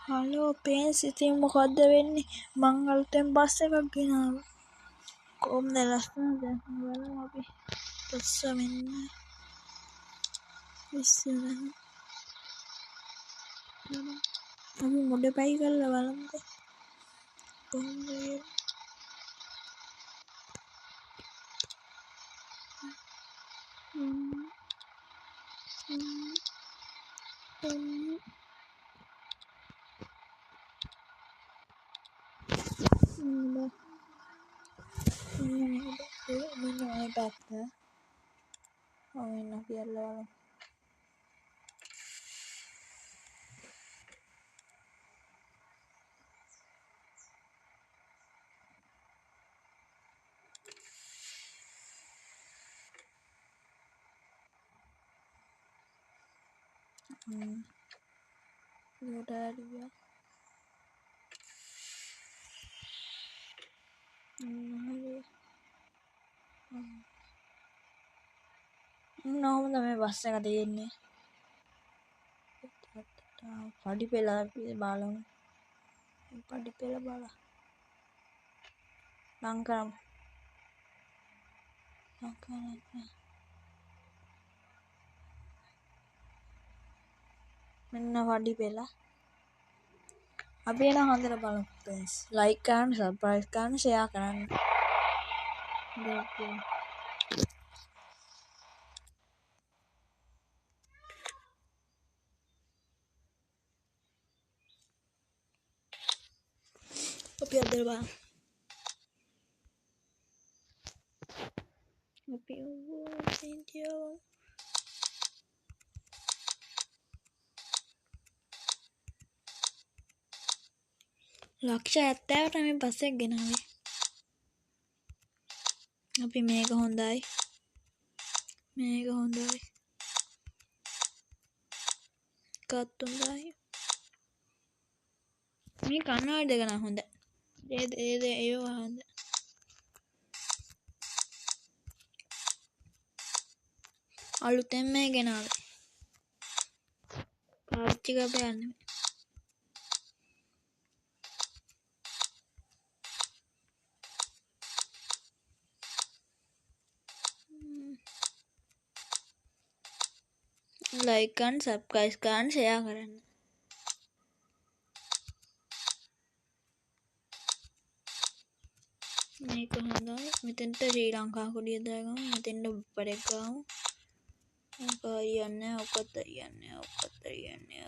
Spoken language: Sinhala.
හලෝ පේන්ස් ඉතින් මොකද්ද වෙන්නේ මං අලුතෙන් බස් එකක් ගෙනාවා කොහොමද ලස්සනද බලමු අපි බස් මෙන්න ඉස්සරහ අපි මොඩිෆයි කරලා බලමුකෝ කොහොමද මෙන්න ඔය පැත්ත මෙන්න කියලා ලෝඩාරිය නෝම තමයි බස් එක තියෙන්නේ පඩි පෙළ බලමු පඩි පෙළ බල ලංකරම් මෙන්න පඩි පෙළ අපි එන හොඳට බලමු ප්ලීස් ලයික් කරන්න සබ්ස්ක්‍රයිබ් කරන්න ෂෙයා කරන්න අපි අදට බලමු අපි වීඩියෝ ලක්ෂ 70ට මේ බස් එක ගෙනාවේ අපි මේක හොඳයි කත් හොඳයි මේ කන්නාඩි දෙක නම් හොඳයි ඒවා හොඳ අලුතෙන් මේ ගෙනාවේ පාවිච්චි කරලා යන්නේ ලයික් කරන්න සබ්ස්ක්‍රයිබ් කරන්න ෂෙයා කරන්න මේක හොඳයි මෙතෙන්ට ශ්‍රී ලංකා කොඩිය දාගමු මෙතෙන්ට බඩක් ගමු ඔක යන්නේ